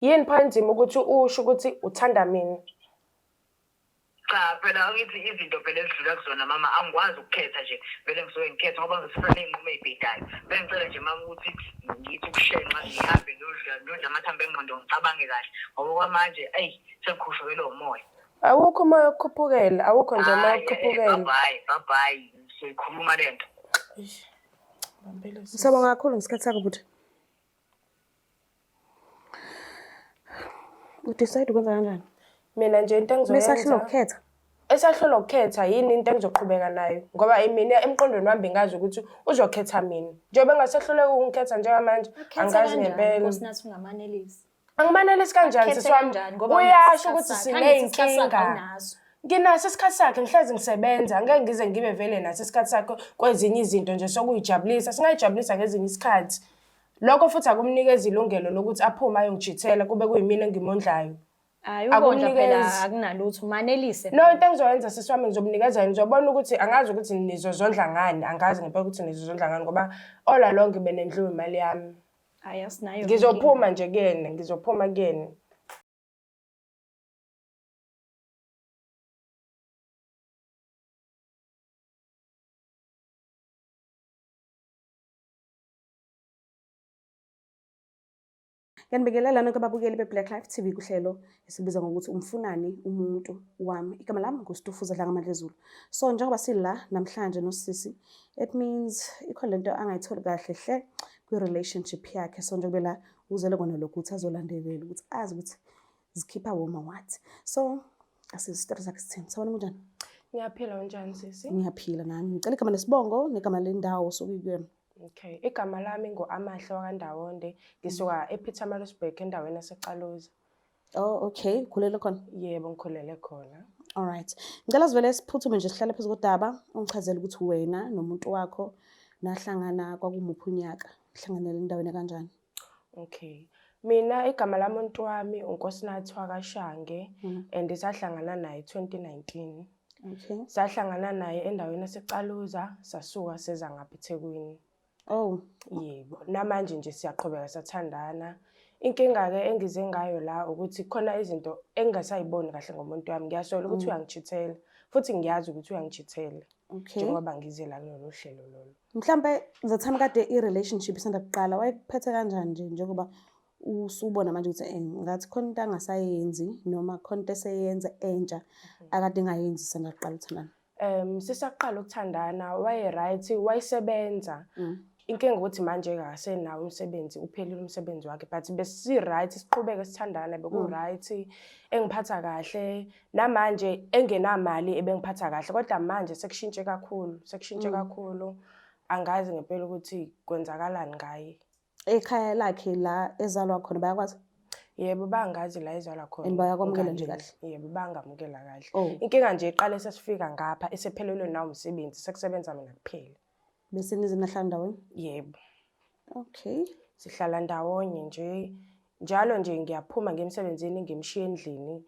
Yini phanzima ukuthi usho ukuthi uthanda mina? Cha phela angithi izinto phela ezidlula kuzona mama angikwazi ukukhetha nje vele ngisuke ngikhetha ngoba ngisifuna iy'nqumo ey'bhedayo. Bengicela nje mama ukuthi ngithi ukushenqa ngihambe nodla amathambo engqondo ngicabange kahle ngoba kwamanje eyi sengikhushukelwe umoya. Awukho umoya okukhuphukela, awukho nje umoya okukhuphukela. Bye-bye sikhuluma le nto. Ngiyabonga kakhulu ngesikhathi sakho bhuti. Udecide ukwenza kanjani? Mina nje into engizoyenza. Mesahlula ukukhetha. Esahlula ukukhetha yini into engizoqhubeka nayo ngoba mina emqondweni wami ngazi ukuthi uzokhetha mina. Njengoba engasehluleka ukungikhetha njengamanje angazi ngempela. Nkosinathi ungamanelisi. Angimanelisi kanjani sisi wami? Uyasho ukuthi siney'nkinga. Nginaso isikhathi sakhe ngihlezi ngisebenza angeke ngize ngibe vele naso isikhathi sakho kwezinye izinto nje sokuyijabulisa singayijabulisa ngezinye isikhathi. Lokho futhi akumnikeza ilungelo lokuthi aphume ayongijithela kube kuyimina engimondlayo. Hayi ukondla phela akunalutho umanelise. No into engizoyenza sisi wami ngizomnikeza ngizobona ukuthi angazi ukuthi nizozondla ngani angazi ngempela ukuthi nizozondla ngani ngoba all along benendliwa imali yami. Hayi asinayo. Ngizophuma nje kuyena ngizophuma kuyena. Ngiyanibingelela nonke ababukeli beBlack Life TV kuhlelo esibiza ngokuthi umfunani umuntu wami. Igama lami nguStufuza Dlangamandla. So njengoba sila namhlanje nosisi, it means ikhona lento angayitholi kahle hle kwi-relationship yakhe. So njengoba la uzele kona lokhu ukuthi azolandelela ukuthi azi ukuthi zikhipha woma what. So asisitori sakhe sithini. Sawona kunjani? Ngiyaphila kanjani sisi? Ngiyaphila nami. Ngicela igama lesibongo negama lendawo sokuyikuyona. Okay, igama lami ngo-Amahle wakwaNdawonde. Ngisuka ePietermaritzburg endaweni yaseCaluza. Oh, okay. Ukhulele khona? Yebo, ngikhulele khona. All right. Ngicela sivele siphuthume nje sihlale phezu kodaba ungichazele ukuthi wena nomuntu wakho nahlangana kwakumuphi unyaka. Hlanganele endaweni kanjani? Okay. Mina igama lami umuntu wami uNkosinathi wakwaShange and sahlangana naye 2019. Okay. Sahlangana naye endaweni yaseCaluza sasuka seza ngapha eThekwini. Oh, yebo. Namanje nje siyaqhubeka sathandana. Inkinga ke engize ngayo la ukuthi khona izinto engingasayiboni kahle ngomuntu wami. Ngiyasola ukuthi uyangijithela futhi ngiyazi ukuthi uyangijithela. okay. Njengoba ngize la kulolu hlelo lolu. Mhlambe the time kade i-relationship isanda kuqala wayekuphethe kanjani nje njengoba usubona manje ukuthi ngathi khona into angasayenzi noma khona into eseyenza entsha akade engayenzi sanda kuqala uthandana? Sisaqala ukuthandana waye right wayisebenza. Inkinga ukuthi manje akasenawo umsebenzi uphelile umsebenzi wakhe but besi right siqhubeke sithandana beku right engiphatha kahle namanje engenamali ebengiphatha kahle kodwa manje sekushintshe kakhulu angazi ngempela ukuthi kwenzakalani ngaye. Ekhaya lakhe la ezalwa khona bayakwazi? Yebo bangazi la ezalwa khona. And bayakwamukela nje kahle? Yebo bangamukela kahle. Inkinga nje iqale sesifika ngapha esephelelwe nawo umsebenzi sekusebenza mina kuphela. Bese nize nahlala ndawonye? Yebo. Okay. Sihlala ndawonye nje. Njalo nje ngiyaphuma ngemsebenzini ngimshiya endlini.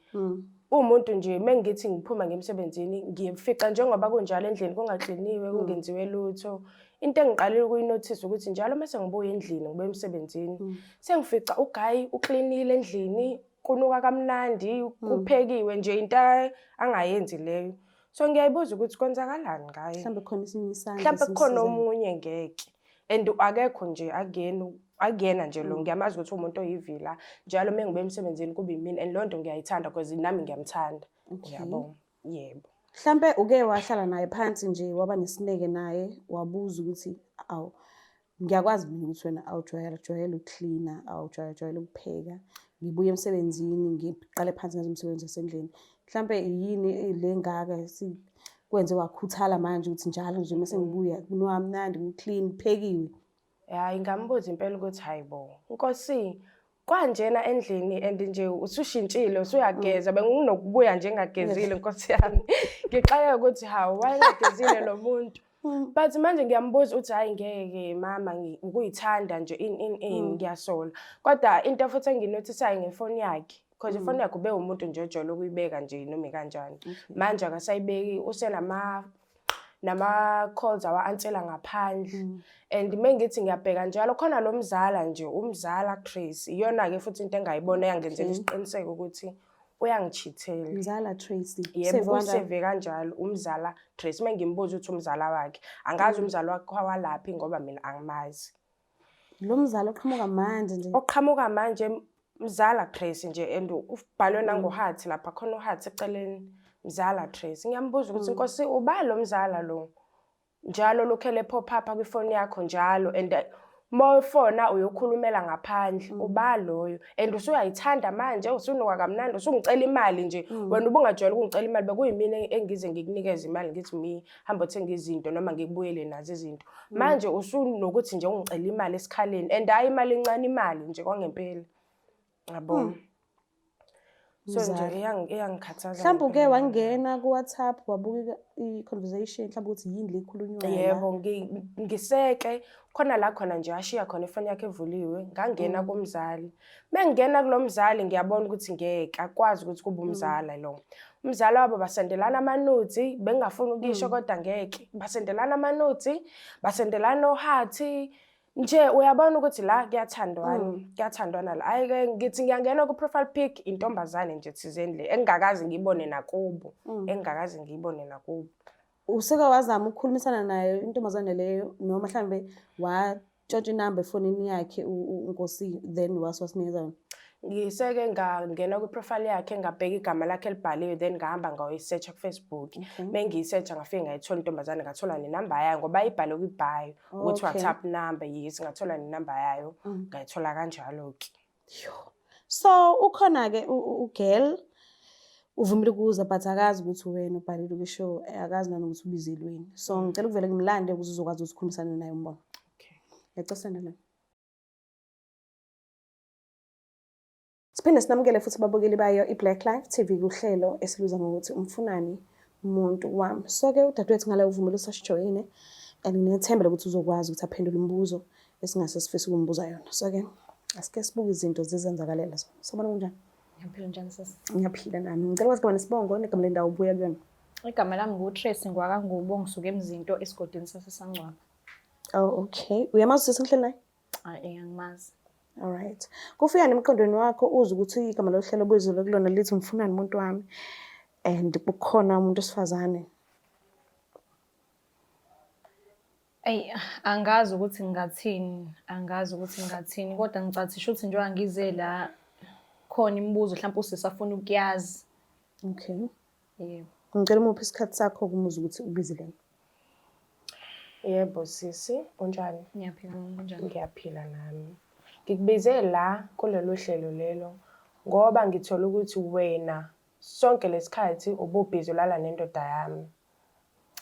Umuntu nje mengithi ngiphuma ngemsebenzini ngifica njengoba kunjalo endlini kungakliniwe kungenziwe lutho. Into engiqalile ukuyinothisa ukuthi njalo mase ngibuya endlini ngibuya emsebenzini sengifica uGayi uklinile endlini kunuka kamnandi kuphekiwe nje into angayenzi leyo. So ngiyayibuza ukuthi kwenzakalani ngaye. Mhlambe khona isinye isandla. Mhlambe khona omunye ngeke. And akekho nje akuyena nje lo ngiyamazi ukuthi umuntu oyivila njalo mengibuya emsebenzini kuba yimina and lonto ngiyayithanda because nami ngiyamthanda. Uyabona? Yebo. Mhlambe uke wahlala naye phansi nje waba nesineke naye wabuza ukuthi awu ngiyakwazi mina ukuthi wena awujwayele ukucleaner awujwayele ukupheka ngibuye emsebenzini ngiqale phansi ngenza umsebenzi wasendlini. Mhlambe yini le ngaka sikwenze wakhuthala manje ukuthi njalo nje mase ngibuya kunwamnandi kuclean kuphekiwe? Hayi ngambuza impela ukuthi hayibo Nkosi kwanjena endlini and nje usushintshile usuyageza benginokubuya nje ngagezile Nkosi yami. Ngixaya ukuthi hawu wayengagezile lo muntu. But manje ngiyambuza uthi hayi ngeke mama ukuyithanda nje ngiyasola. Kodwa into futhi enginothisisayo ngefoni yakhe because ifoni yakhe ube umuntu nje ojwayele ukuyibeka nje noma kanjani. Manje akasayibeki usenama nama-calls awa-ansela ngaphandle. And mengithi ngiyabheka njalo khona lo mzala nje, umzala Tracy. Iyona-ke futhi into engayibona eyangenzela isiqiniseko ukuthi uyangichithela. Mzala Tracy. Yebo, useve kanjalo umzala Tracy. Mengimbuza ukuthi umzala wakhe, angazi umzala wakhe wawalaphi ngoba mina angimazi. Lo mzala oqhamuka manje nje. Oqhamuka manje mzala Tracy nje, and ubhalwe nangoHathi lapha khona uHathi eceleni, mzala Tracy. Ngiyambuza ukuthi Nkosi, uba lo mzala lo njalo lokhele pop up kwifoni yakho njalo, and mawufona uyokhulumela ngaphandle, uba loyo, and usuyayithanda manje, usunuka kamnandi, usungicela imali nje. Wena ubungajwayele ukungicela imali, bekuyimina engize ngikunikeza imali ngithi mi hamba uthenga izinto noma ngikubuyele nazo izinto. Manje usunokuthi nje ungicela imali esikhaleni, and hayi imali encane, imali nje kwangempela. Yabo. So nje iyangikhathaza. Mhlawumbe uke wangena ku-WhatsApp wabuka i-conversation mhlawumbe ukuthi yini le ikhulunywa. Yebo, ngiseke khona la khona nje ashiya khona ifoni yakhe evuliwe, ngangena kumzali. Mengingena kulo mzali ngiyabona ukuthi ngeke akwazi ukuthi kube umzala lo. Umzala wabo basendelana amanothi, bengafuni ukisho kodwa ngeke. Basendelana amanothi, basendelana oHathi. Nje uyabona ukuthi la kuyathandwana la. Ayike ngithi ngiyangena ku profile pic intombazane nje thizeni le engakazi ngibone nakubo. Useke wazama ukukhulumisana naye intombazane leyo noma mhlambe watshontsha inamba efonini yakhe uNkosi then wasinikeza yona? Ngiseke ngangena ku-profile yakhe ngabheka igama lakhe elibhaliwe, then ngahamba ngayisearcha ku-Facebook. Mengiyisearcha ngafike ngayithola intombazane, ngathola nenamba yayo ngoba ibhale kwibhayo ukuthi WhatsApp number. Yes, ngathola nenamba yayo, ngayithola kanjalo-ke. So ukhona-ke ugirl uvumile ukuza but akazi ukuthi wena ubhalile kwishow, akazi nanokuthi ubizelweni. So ngicela ukuvele ngimlande ukuze uzokwazi ukuthi ukhulumisane naye umbona. Okay. Ngiyacela la. Siphinde sinamukele futhi ababukeli bayo iBlack Life TV kuhlelo esiluza ngokuthi umfunani umuntu wami. So-ke udadewethu ngala uvumile usasijoyine, and nginethemba ukuthi uzokwazi ukuthi aphendule imibuzo esingase sifise ukumbuza yona. So-ke asike sibuke izinto zizenzakalela. Sabona kunjani? Ngiyaphila njani sisi? Ngiyaphila nami. Ngicela ukwazi ngaba nesibongo negama lendawo ubuya kuyona. Igama lami nguTracy ngwakangubo, ngisuke eMzinto esigodini saseSangcwaba. Oh, okay. Uyamazi ukuthi ngihleli naye? Angimazi. All right. Kufika nemqondweni wakho uze ukuthi igama lohlelo obuyizolo kulona lithi umfunani umuntu wami, and kukhona umuntu osifazane. Angazi ukuthi ngingathini, kodwa ngicathisha ukuthi njengoba ngize la khona imibuzo mhlawumbe usisafuna ukuyazi. Okay. Yebo. Ngicela umuphi isikhathi sakho kumuza ukuthi ubizile. Yebo sisi, unjani? Ngiyaphila kanjani? Ngiyaphila nami. Ngikubize la kulelo hlelo lelo ngoba ngithola ukuthi wena sonke lesikhathi ububhizi ulala nendoda yami.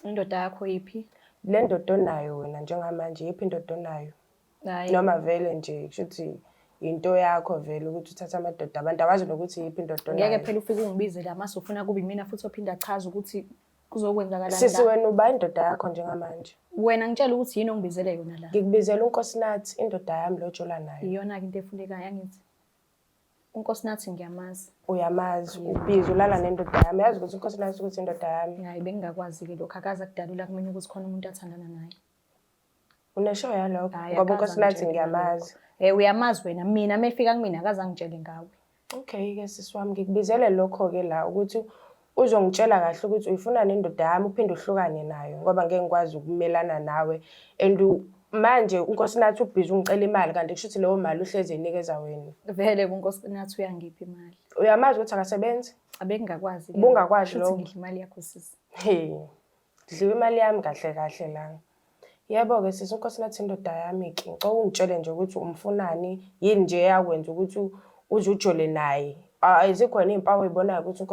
Indoda yakho yiphi? Le ndoda onayo wena njengamanje yiphi indoda onayo? Noma vele nje kushuthi into yakho vele ukuthi uthatha amadoda abantu awazi nokuthi yiphi indoda onayo. Ngeke phela ufike ungibize la mase ufuna kube yimina futhi ophinda achaza ukuthi kuzokwenzakalani la. Sisi wena uba indoda yakho njengamanje. Wena ngitshela ukuthi yini ongibizele yona la. Ngikubizela uNkosinathi indoda yami lojola nayo. Iyona-ke into efunekayo angithi. uNkosinathi ngiyamazi. Uyamazi, ubhizi ulala nendoda yami. Yazi ukuthi uNkosinathi ukuthi indoda yami. Hayi bengingakwazi-ke lokho, akaze akudalula kumina ukuthi khona umuntu athandana naye. Uneshow yalokho ngoba uNkosinathi ngiyamazi. Uyamazi wena, mina mefika kumina akaze angitshele ngawe. Okay-ke sisi wami, ngikubizele lokho-ke la ukuthi uzongitshela kahle ukuthi uyifuna nendoda yami uphinde uhlukane nayo ngoba ngeke ngikwazi ukumelana nawe, and manje uNkosinathi ubhizi ungicela imali kanti kusho ukuthi leyo mali uhleze enikeza wena. Vele uNkosinathi uyangiphi imali? Uyamazi ukuthi akasebenzi? Abengingakwazi. Ubungakwazi lo. Ngidla imali yakho sisi. Dliwe imali yami kahle kahle la. Yebo-ke sisi, uNkosinathi indoda yami-ke ngicela ungitshele nje ukuthi umfunani, yini nje yakwenza ukuthi uze ujole naye. Ayizikhona iy'mpawu oy'bonayo ukuthi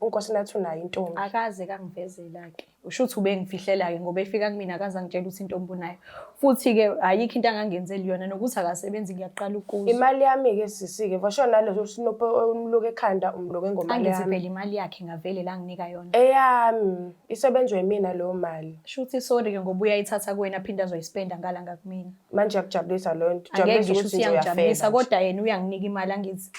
uNkosinathi unayo intombi. Akaze kangivezela-ke. Usho ukuthi ubengifihlela-ke ngoba efika kumina akaze angitshela ukuthi intombi unayo. Futhi-ke ayikho into angangenzeli yona nokuthi akasebenzi ngiyaqala ukuza. Imali yami-ke sisi-ke vasho nalezo sinopho umluku ekhanda umluku engomali angithi yami. phela imali yakhe ngavele la nginika yona. Eyami isebenzwe yimina leyo mali. Shuthi sorry-ke ngoba uyayithatha kuwena aphinde azoyispenda ngala ngakumina. Manje yakujabulisa leyo nto. Angeke ngisho ukuthi iyangijabulisa kodwa yena uyanginika imali angithi.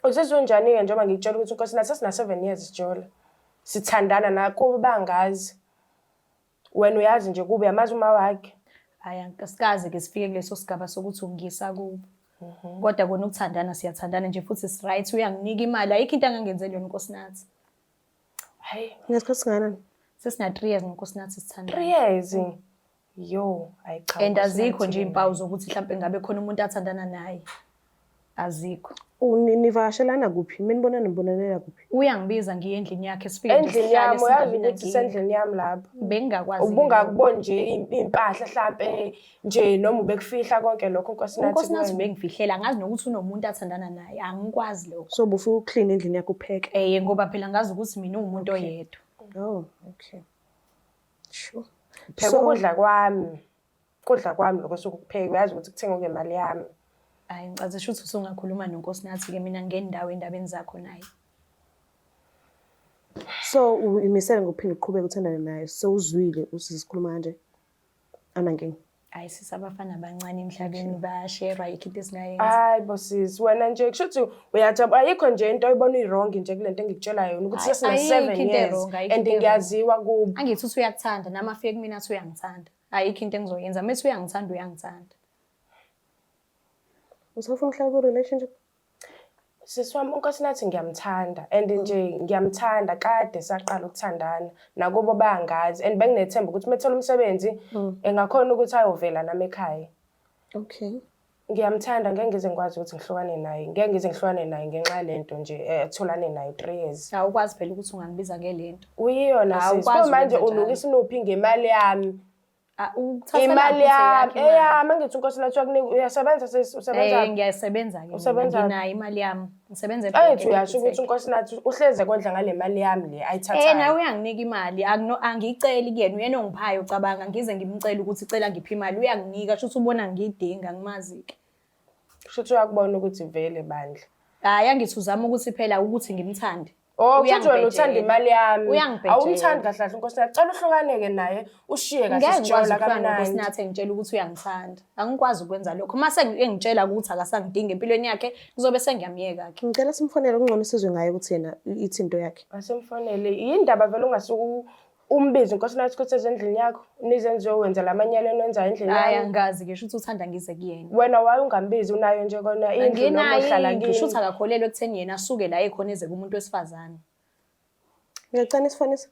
Usezonjani-ke njengoba ngikutshela ukuthi uNkosinathi sesina 7 years sijola. Sithandana nakuba bangazi. wena uyazi nje kuba uyamazi uma wakhe. Hhayi asikaze-ke sifike kuleso sigaba sokuthi ungisa kubo. Kodwa kona ukuthandana siyathandana nje futhi si-right, uyanginika imali. Ayikho into angangenzeli yona uNkosinathi. Hayi, Ngesikhathi singakanani? Sesina-3 years noNkosinathi sithandana. 3 years. Yo, hayi cha. And azikho nje iy'mpawu zokuthi mhlawumpe ngabe khona umuntu athandana naye. Azikho. Nivakashelana kuphi? Nibonanela kuphi? Uyangibiza ngiye endlini yakhe sifike Endlini yami uyazi ukuthi isendlini yami lapho. Bengingakwazi. Ubungakuboni nje iy'mpahla mhlampe nje noma ubekufihla konke lokho uNkosinathi. uNkosinathi bengifihlela angazi nokuthi unomuntu athandana naye. Angikwazi lokho. So bufika uclean endlini yakho upheke? Ngoba phela ngazi ukuthi mina uwumuntu oyedwa. Oh, okay. Sure. Phela ukudla kwami. Kudla kwami lokho sokupheka uyazi ukuthi kuthenga ngemali yami. Hayi ngicabanga ukuthi usungakhuluma noNkosinathi-ke mina ngendawo endabeni zakho naye. So uyimisele ngokuphinde uqhubeke uthandane naye. So uzwile usisikhuluma kanje. Anankinga. Hayi sisabafana abancane emhlabeni bayashare ayikho into esingayenza. Hayi bosisi wena nje kushuthi uyajabula ayikho nje into oyibona uyi-wrong nje kulento engikutshela yona ukuthi sesina 7 years and ngiyaziwa kubo. Angithi uthi uyakuthanda nami afike kumina athi uyangithanda. Ayikho into engizoyenza methi uyangithanda uyangithanda. Usafuna ukuhlala ku-relationship? Sisi wami uNkosinathi ngiyamthanda and nje ngiyamthanda kade saqala ukuthandana nakubo bayangazi and benginethemba ukuthi methola umsebenzi engakhona ukuthi ayovela nami ekhaya. Okay. Ngiyamthanda ngeke ngize ngikwazi ukuthi ngihlukane naye. Ngeke ngize ngihlukane naye ngenxa yalento nje etholane naye 3 years. Awukwazi phela ukuthi ungangibiza ngelento. Uyiyona sisi manje unuka isinuphi ngemali yami. Imali yami mangithi uNkosinathi uyakunika uyasebenza sisi usebenza. Ngiyasebenza-ke. Usebenza. Nginayo imali yami. Ngisebenza Ethi uyasho ukuthi uNkosinathi uhleze kondla ngale mali yami le ayithathayo. nawe uyanginika imali angiyiceli kuyena uyena ongiphayo ucabanga ngize ngimcela ukuthi icela ngiphi imali uyanginika shuthi ubona ngiyidinga ngimazi-ke. Shuthi uyakubona ukuthi vele bandla. Hayi angithi uzama ukuthi phela ukuthi ngimthande. Kushuthi wena uthanda imali yami. Uyangibhejela. Awumthandi kahle kahle uNkosinathi. Cela uhlukaneke naye ushiye kahle sitshola kamnandi. uNkosinathi engitshela ukuthi uyangithanda. Angikwazi ukwenza lokho. Mase engitshela ukuthi akasangidingi empilweni yakhe kuzobe sengiyamyeka-ke. Ngicela simfonele ungcono sizwe ngaye ukuthi yena ithi into yakhe. Asemfonele yindaba vele ungasuku umbizi uNkosinathi ukuthi ezendlini yakho nizenze wenza lamanyala enwenza endlini Hayi yakho. angazi ngisho ukuthi uthanda ngize kuyena. Wena waye ungambizi unayo nje kona indlu noma uhlala kini. Ngisho ukuthi akakholelwa ekutheni yena asuke la ekhona eze kumuntu wesifazane. Ngiyacela isifonisa.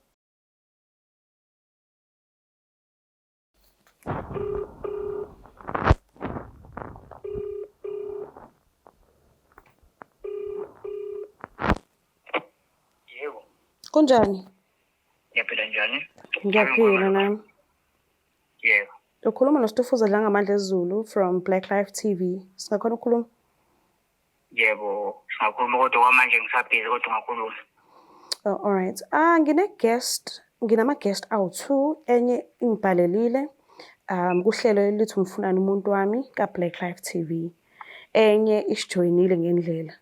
Yebo. Kunjani? Ngiyaphila njani? Ngiyaphila nami. Yebo. Ukhuluma noStufuza la ngamandla esiZulu from Black Life TV. Singakhona ukukhuluma? Yebo, singakhuluma kodwa kwamanje ngisabhizi kodwa ungakhuluma. Oh, all right. Nginama-guest awu-2 enye ingibhalelile kuhlelo elithi umfunani umuntu wami ka-Black Life TV. Enye isijoyinile ngendlela.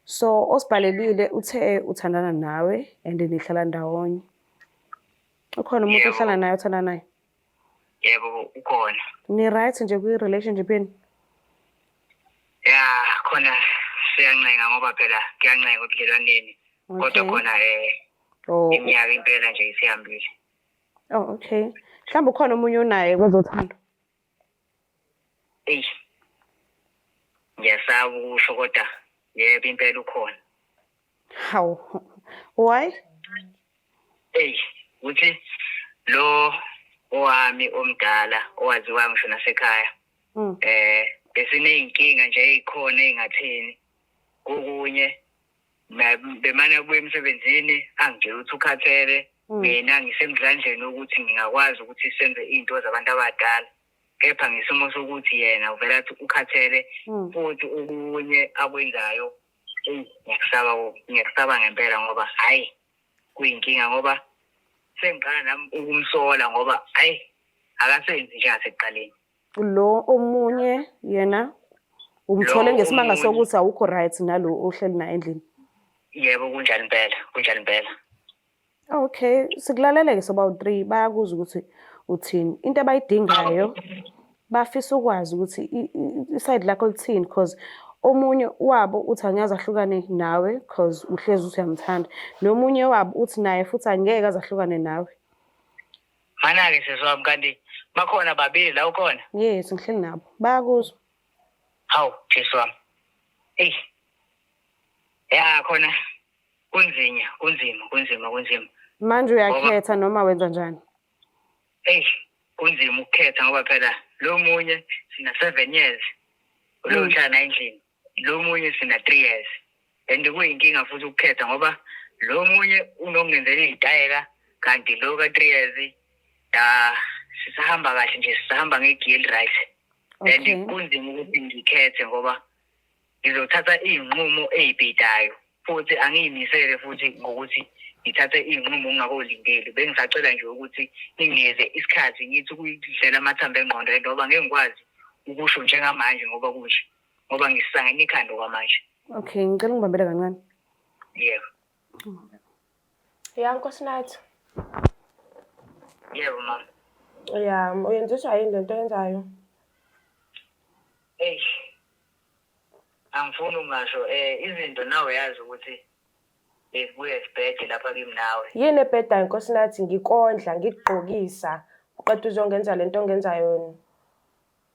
So osibhalelile uthe uthandana nawe and nihlala ndawonye. Ukhona umuntu ohlala naye othanda naye? Yebo, ukhona. Ni-right nje kwi-relationship yenu? Ya, khona siyancenga ngoba phela kuyancenga ubudlelwaneni. Kodwa khona iminyaka impela nje isihambile. Oh, okay. Mhlawumbe ukhona omunye onaye kwezothando? Ngiyasaba ukusho kodwa yebo impela ukhona. Hawu. Why? Uthi lo owami omdala owaziwa ngisho nasekhaya. Besiney'nkinga nje ey'khona ey'ngatheni. Okunye bemane kubuya emsebenzini angitshela ukuthi ukhathele. Mina ngisemdlandleni ukuthi ngingakwazi ukuthi senze iy'nto zabantu abadala. Kepha ngesimo sokuthi yena uvela athi ukhathele futhi okunye akwenzayo. Ngiyasaba ngempela ngoba hayi kuyinkinga ngoba sengiqala nami ukumsola ngoba hayi akasenzi nje ngasekuqaleni. Lo omunye yena umthole ngesimanga sokuthi awukho right nalo ohleli naye endlini. Yebo kunjani impela, kunjani impela. Okay, sikulalele-ke sobawu-3 bayakuzwa ukuthi uthini. Into abayidingayo bafisa ukwazi ukuthi iside lakho lithini because omunye wabo uthi angaze ahlukane nawe because uhlezi uthi uyamthanda. Nomunye wabo uthi naye futhi angeke aze ahlukane nawe. Mana-ke sesiwami kanti bakhona babili la ukhona? Yes, ngihleli nabo. Bayakuzwa. Hawu, Jesu wami. Eyi. Ya khona kunzima. Manje uyakhetha noma wenza njani? Eyi, kunzima ukukhetha ngoba phela lo munye sina 7 years. Lo mshana endlini. Lo munye sina 3 years. And kuyinkinga futhi ukukhetha ngoba lo munye unokungenzela izitayela kanti lo ka 3 years sisahamba kahle nje sisahamba ngegear right. And kunzima ukuthi ngikhethe ngoba ngizothatha izinqumo ezibhedayo futhi angiyimisele futhi ngokuthi ngithathe izinqumo ngingakolindeli. Bengisacela nje ukuthi nginikeze isikhathi ngithi ukudlela amathambo engqondo ngoba ngeke ngikwazi ukusho njengamanje ngoba kunje. Ngoba ngisangena ikhanda kwamanje. Okay, ngicela ngibambele kancane. Yebo. Ya Nkosinathi. Yebo mama. Ya, uyenziswa yini lento oyenzayo? Angifuni ungasho izinto nawe yazi ukuthi kuye sibhede lapha kimi nawe. Yini ebhedayo Nkosinathi ngikondla ngikugqokisa uqeda uzongenza lento ongenza yona.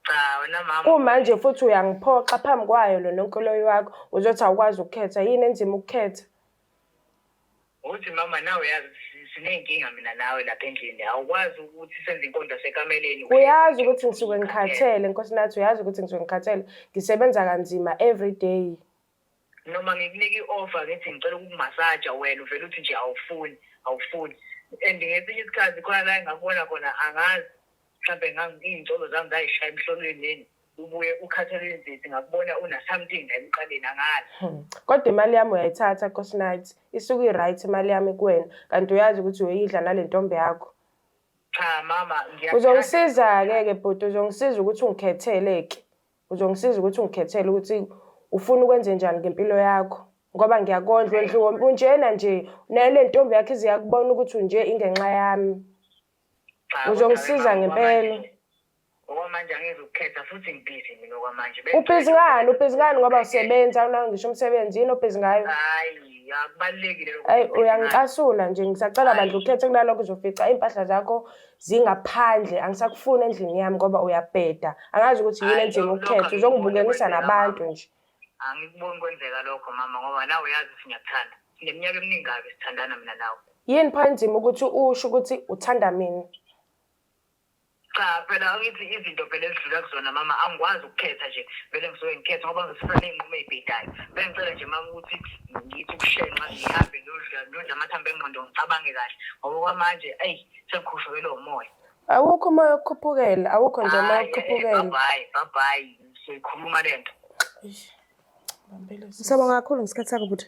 Cha wena mama. Uma nje futhi uyangiphoxa phambi kwayo lo nonkoloyi wakho uzothi awukwazi ukukhetha yini enzima ukukhetha. Uthi mama nawe yazi sineyinkinga mina nawe lapha endlini awukwazi ukuthi senze inkondlo sekameleni. Uyazi ukuthi ngisuke ngikhathele Nkosinathi uyazi ukuthi ngisuke ngikhathele ngisebenza kanzima every day. Noma ngikunika i-offer ngithi ngicela ukumasaja wena uvela uthi nje awufuni. And ngesinye isikhathi khona la engakubona khona angazi mhlambe ngiy'ntolo zami zayishaya emhlolweni nini ubuye ukhathele inzithi ngakubona una something la emqaleni angazi. Kodwa imali yami uyayithatha Nkosinathi isuke i-right imali yami kuwena kanti uyazi ukuthi uyidla nale ntombi yakho. Cha mama Uzongisiza-ke bhuti uzongisiza ukuthi ungikhetheleke. Uzongisiza ukuthi ungikhethele ukuthi ufuna ukwenze njani ngempilo yakho ngoba ngiyakondla endlu unjena nje nale ntombi yakho iziyakubona ukuthi unje ingenxa yami. Uzongisiza ngempela. Okwamanje angizukukhetha futhi ngibhizi mina okwamanje. Ubhizi ngani ngoba usebenza unawo ngisho umsebenzi yini obhizi ngayo? Hayi akubalulekile lokho. Hayi uyangicasula nje ngisacela bandla ukhethe kulalokho uzofica impahla zakho zingaphandle angisakufuni endlini yami ngoba uyabheda. Angazi ukuthi yini enzima ukukhetha uzongibukengisa nabantu nje. Angikuboni kwenzeka lokho mama ngoba nawe uyazi siyakuthanda. Sineminyaka eminingi kabi sithandana mina nawe. Yini pha enzima ukuthi usho ukuthi uthanda mina? Cha phela ngithi izinto phela ezidlula kuzona mama angikwazi ukukhetha nje vele ngisuke ngikhetha ngoba ngisifuna iy'nqumo ey'bhedayo. Bengicela nje mama ukuthi ngithi ukushenqa ngihambe ndodla amathambo engqondo ngicabange kahle ngoba kwamanje eyi sengikhushukele umoya. Awukho umoya okukhuphukela awukho nje umoya okukhuphukela. Bye sikhuluma lento. Ngiyabonga kakhulu ngesikhathi sakho bhuti.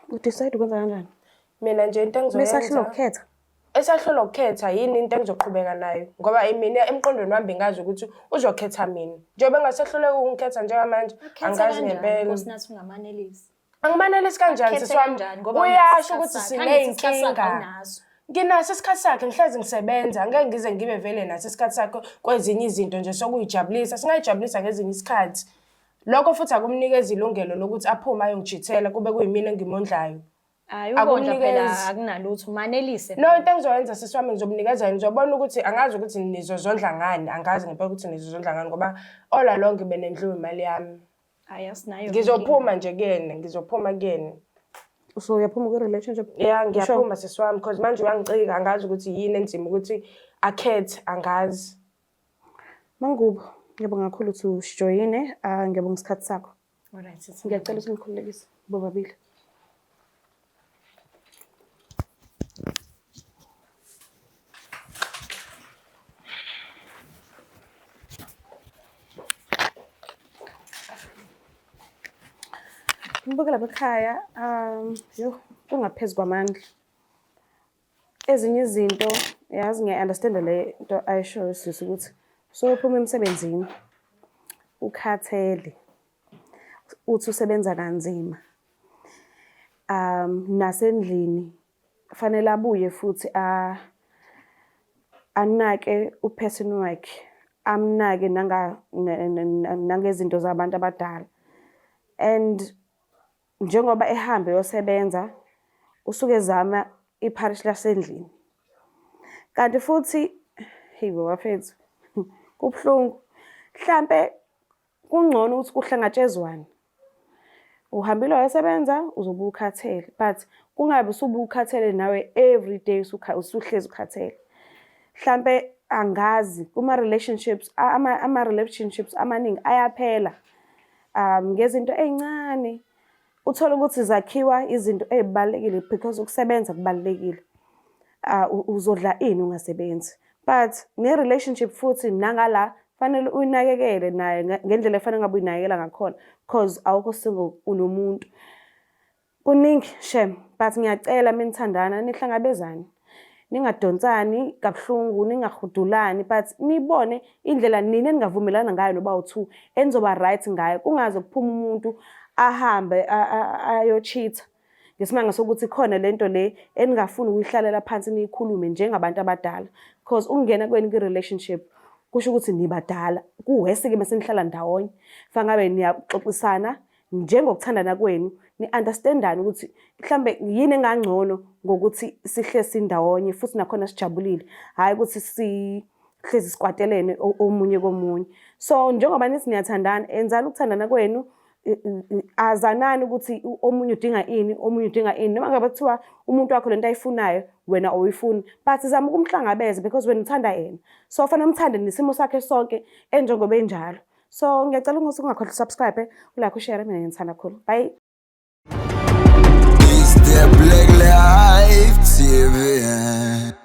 Udecide ukwenza kanjani? Mina nje into engizoyenza. Mesahlela ukukhetha. Esahlela ukukhetha yini into engizoqhubeka nayo ngoba mina emqondweni wami bengazi ukuthi uzokhetha mina. Njengoba engasehluleka ukungikhetha njengamanje angazi ngempela. Nkosinathi ungamanelisi. Angimanelisi kanjani siswami? Uyasho ukuthi sineyinkinga. Nginaso isikhathi sakhe ngihlezi ngisebenza ngeke ngize ngibe vele naso isikhathi sakho kwezinye izinto nje sokuyijabulisa singayijabulisa ngezinye isikhathi. Lokho futhi akumnikeza ilungelo lokuthi aphume ayongijithela kube kuyimina engimondlayo. Hayi ukondla phela akunalutho manelise. No into engizoyenza siswami ngizomnikeza yini ngizobona ukuthi angazi ukuthi nizozondla ngani angazi ngempela ukuthi nizozondla ngani ngoba all along benendliwe imali yami. Hayi asinayo. Ngizophuma nje kuyena ngizophuma kuyena. So uyaphuma kwi-relationship? Yeah ngiyaphuma siswami because manje uyangicika angazi ukuthi yini enzima ukuthi akhethe angazi. Mangubo ngiyabonga kakhulu ukuthi ujoyine ngiyabonga isikhathi sakho. Alright Ngiyacela ukuthi ngikhululekise bobabili. Ngibukela bekhaya kungaphezu kwamandla. Ezinye izinto yazi ngiya-understand le nto ayishoyo sisi ukuthi so uphuma emsebenzini ukhathele uthi usebenza kanzima nasendlini fanele abuye futhi anake uperson wakhe amnake nangezinto zabantu abadala and njengoba ehambe yosebenza usuke ezama ipharishi lasendlini. Kanti futhi hey bafethu kubuhlungu. Mhlampe kungcono ukuthi kuhlangatshezwane. Uhambile wayesebenza uzobe ukhathele, but kungabe usubukhathele nawe every day usuhlezi ukhathele. Mhlampe angazi kuma-relationships ama-relationships amaningi ayaphela ngezinto ey'ncane. Uthola ukuthi zakhiwa izinto ey'balulekile because ukusebenza kubalulekile. Uzodla ini ungasebenzi? But ne-relationship futhi nangala fanele uyinakekele naye ngendlela efanele ngabe uyinakekela ngakhona because awukho single unomuntu. Kuningi shem, but ngiyacela menithandana nihlangabezane. Ningadonsani kabuhlungu, ningahudulani, but nibone indlela nini eningavumelana ngayo noba u2 enizoba right ngayo. Kungaze kuphuma umuntu ahambe ayocheat ngesimanga sokuthi khona lento le eningafuni ukuyihlalela phansi niyikhulume njengabantu abadala. Because ukungena kweni kwi-relationship kusho ukuthi nibadala. Kuwese-ke masenihlala ndawonye. Fangabe niyaxoxisana njengokuthandana kwenu, ni-understandane ukuthi mhlambe yini engangcono ngokuthi sihlezi sindawonye futhi nakhona sijabulile. Hayi ukuthi sihlezi sikwatelene omunye komunye. So njengoba nithi niyathandana, enzani ukuthandana kwenu, azanani ukuthi omunye udinga ini, omunye udinga ini. Noma ngabe kuthiwa umuntu wakho lento ayifunayo wena awuyifuni, but zama ukumhlangabeza because wena uthanda yena. So fanele umthande nesimo sakhe sonke enjengoba enjalo. So ngiyacela ukuthi ungakhohlwa subscribe, ulike, ushare, mina ngithanda kakhulu. Bye. It's the Black Life TV.